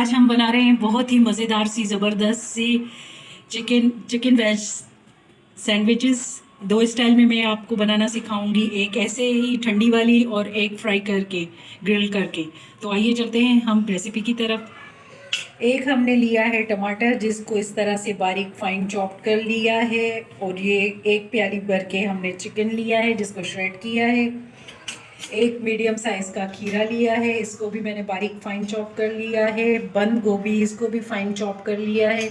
आज हम बना रहे हैं बहुत ही मज़ेदार सी ज़बरदस्त सी चिकन वेज सैंडविचेस। दो स्टाइल में मैं आपको बनाना सिखाऊंगी, एक ऐसे ही ठंडी वाली और एक फ्राई करके ग्रिल करके। तो आइए चलते हैं हम रेसिपी की तरफ। एक हमने लिया है टमाटर, जिसको इस तरह से बारीक फाइन चॉप कर लिया है, और ये एक प्याली भर के हमने चिकन लिया है जिसको श्रेड किया है। एक मीडियम साइज़ का खीरा लिया है, इसको भी मैंने बारीक फाइन चॉप कर लिया है। बंद गोभी, इसको भी फाइन चॉप कर लिया है।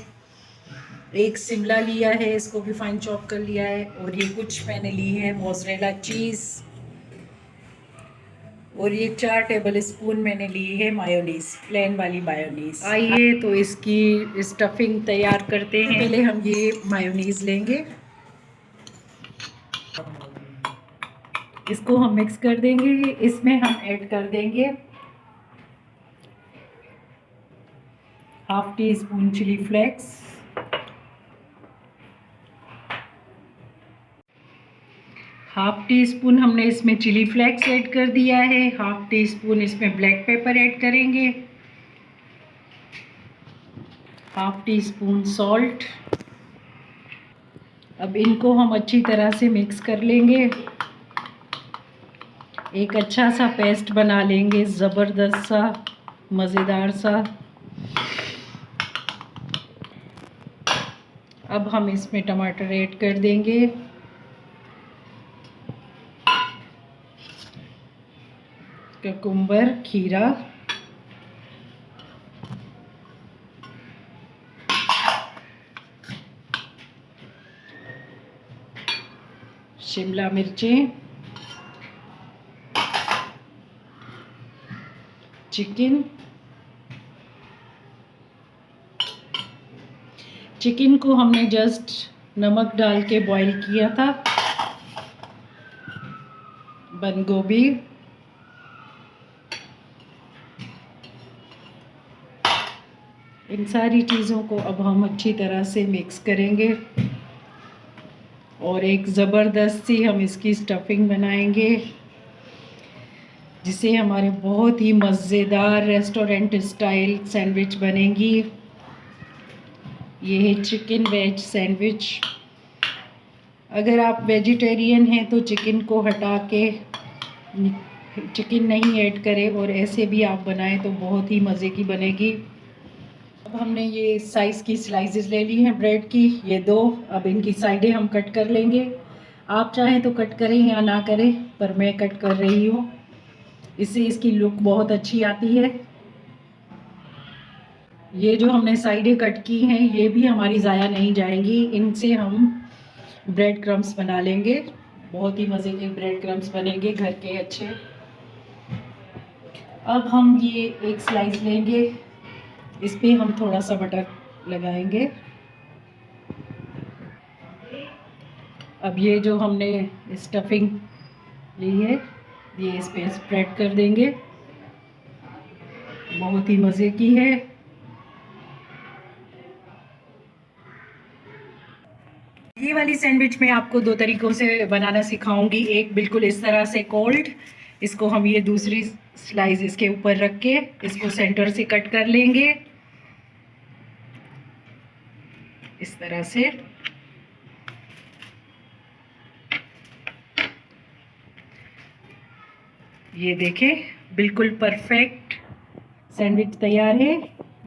एक शिमला लिया है, इसको भी फाइन चॉप कर लिया है। और ये कुछ मैंने ली है मोज़रेला चीज़, और ये 4 टेबल स्पून मैंने ली है मायोनीज़, प्लेन वाली मायोनीज़। आइए तो इसकी स्टफिंग तैयार करते हैं। पहले हम ये मायोनीज़ लेंगे, इसको हम मिक्स कर देंगे। इसमें हम ऐड कर देंगे half teaspoon chilli flakes, half teaspoon हमने इसमें चिली फ्लेक्स ऐड कर दिया है। हाफ टी स्पून इसमें ब्लैक पेपर ऐड करेंगे, हाफ टी स्पून सॉल्ट। अब इनको हम अच्छी तरह से मिक्स कर लेंगे, एक अच्छा सा पेस्ट बना लेंगे, ज़बरदस्त सा मज़ेदार सा। अब हम इसमें टमाटर ऐड कर देंगे, कुकुम्बर, खीरा, शिमला मिर्चें, चिकन को हमने जस्ट नमक डाल के बॉईल किया था। बंद गोभी, इन सारी चीज़ों को अब हम अच्छी तरह से मिक्स करेंगे, और एक ज़बरदस्त सी हम इसकी स्टफिंग बनाएंगे, जिसे हमारे बहुत ही मज़ेदार रेस्टोरेंट स्टाइल सैंडविच बनेगी। ये है चिकन वेज सैंडविच। अगर आप वेजिटेरियन हैं तो चिकन को हटा के चिकन नहीं ऐड करें, और ऐसे भी आप बनाएं तो बहुत ही मज़े की बनेगी। अब हमने ये साइज़ की स्लाइसेस ले ली हैं ब्रेड की, ये 2। अब इनकी साइडें हम कट कर लेंगे। आप चाहें तो कट करें या ना करें, पर मैं कट कर रही हूँ, इससे इसकी लुक बहुत अच्छी आती है। ये जो हमने साइडें कट की हैं, ये भी हमारी ज़ाया नहीं जाएंगी, इनसे हम ब्रेड क्रम्स बना लेंगे। बहुत ही मज़े के ब्रेड क्रम्स बनेंगे घर के अच्छे। अब हम ये एक स्लाइस लेंगे, इस पर हम थोड़ा सा बटर लगाएंगे। अब ये जो हमने स्टफिंग ली है, ये इस पर स्प्रेड कर देंगे, बहुत ही मज़े की है। ये वाली सैंडविच मैं आपको 2 तरीक़ों से बनाना सिखाऊंगी। एक बिल्कुल इस तरह से कोल्ड, इसको हम ये दूसरी स्लाइस इसके ऊपर रख के इसको सेंटर से कट कर लेंगे इस तरह से। ये देखें, बिल्कुल परफेक्ट सैंडविच तैयार है।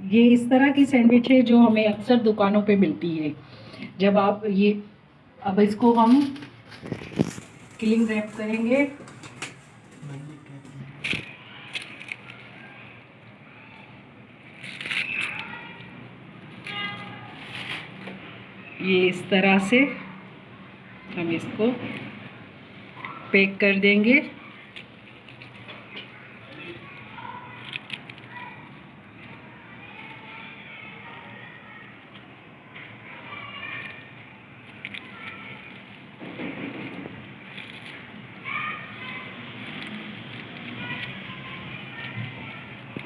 ये इस तरह की सैंडविच है जो हमें अक्सर दुकानों पे मिलती है। जब आप ये, अब इसको हम किलिंग रैप करेंगे। ये इस तरह से हम इसको पैक कर देंगे।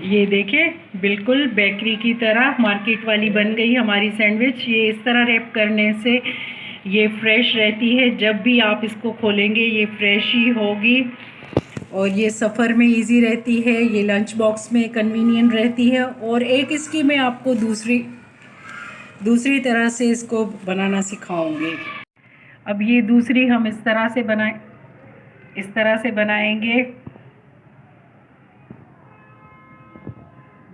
ये देखें, बिल्कुल बेकरी की तरह मार्केट वाली बन गई हमारी सैंडविच। ये इस तरह रैप करने से ये फ्रेश रहती है, जब भी आप इसको खोलेंगे ये फ्रेश ही होगी। और ये सफ़र में इजी रहती है, ये लंच बॉक्स में कन्वीनियंट रहती है। और एक इसकी मैं आपको दूसरी तरह से इसको बनाना सिखाऊंगी। अब ये दूसरी हम इस तरह से बनाएंगे।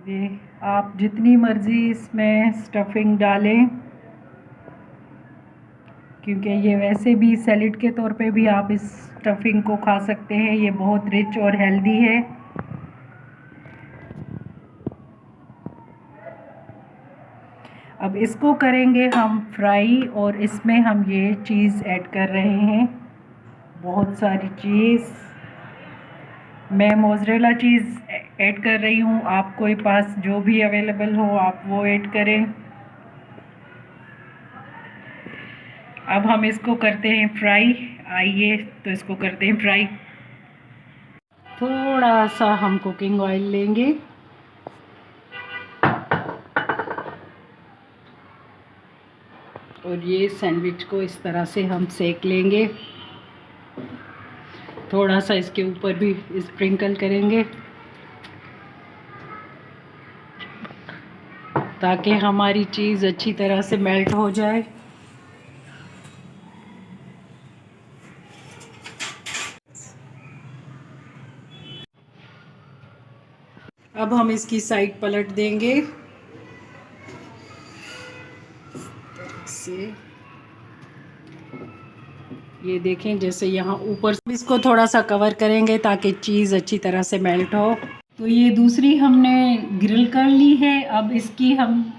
ये आप जितनी मर्ज़ी इसमें स्टफिंग डालें, क्योंकि ये वैसे भी सैलेड के तौर पे भी आप इस स्टफिंग को खा सकते हैं। ये बहुत रिच और हेल्दी है। अब इसको करेंगे हम फ्राई, और इसमें हम ये चीज़ ऐड कर रहे हैं, बहुत सारी चीज़। मैं मोज़रेला चीज़ ऐड कर रही हूँ, आपके पास जो भी अवेलेबल हो आप वो ऐड करें। अब हम इसको करते हैं फ्राई। आइए तो इसको करते हैं फ्राई। थोड़ा सा हम कुकिंग ऑयल लेंगे, और ये सैंडविच को इस तरह से हम सेक लेंगे। थोड़ा सा इसके ऊपर भी स्प्रिंकल करेंगे ताकि हमारी चीज़ अच्छी तरह से मेल्ट हो जाए। अब हम इसकी साइड पलट देंगे से। ये देखें, जैसे यहाँ ऊपर इसको थोड़ा सा कवर करेंगे ताकि चीज़ अच्छी तरह से मेल्ट हो। तो ये दूसरी हमने ग्रिल कर ली है। अब इसकी हम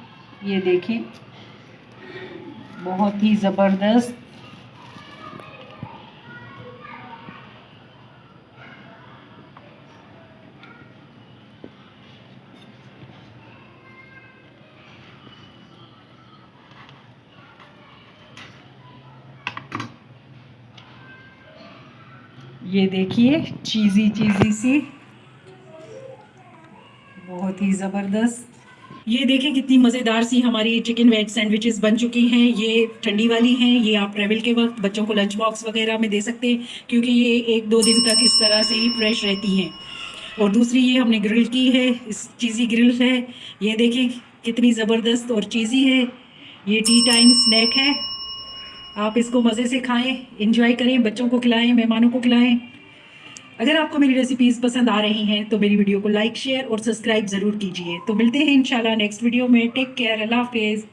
ये देखें, बहुत ही ज़बरदस्त ये देखिए, चीज़ी सी, बहुत ही ज़बरदस्त। ये देखिए कितनी मज़ेदार सी हमारी चिकन वेज सैंडविचेस बन चुकी हैं। ये ठंडी वाली हैं, ये आप ट्रैवल के वक्त बच्चों को लंच बॉक्स वगैरह में दे सकते हैं, क्योंकि ये 1-2 दिन तक इस तरह से ही फ्रेश रहती हैं। और दूसरी ये हमने ग्रिल की है, इस चीज़ी ग्रिल है। ये देखिए कितनी ज़बरदस्त और चीज़ी है। ये टी टाइम स्नैक है, आप इसको मज़े से खाएं, इंजॉय करें, बच्चों को खिलाएं, मेहमानों को खिलाएं। अगर आपको मेरी रेसिपीज़ पसंद आ रही हैं तो मेरी वीडियो को लाइक, शेयर और सब्सक्राइब ज़रूर कीजिए। तो मिलते हैं इंशाल्लाह नेक्स्ट वीडियो में। टेक केयर, अल्लाह हाफिज़।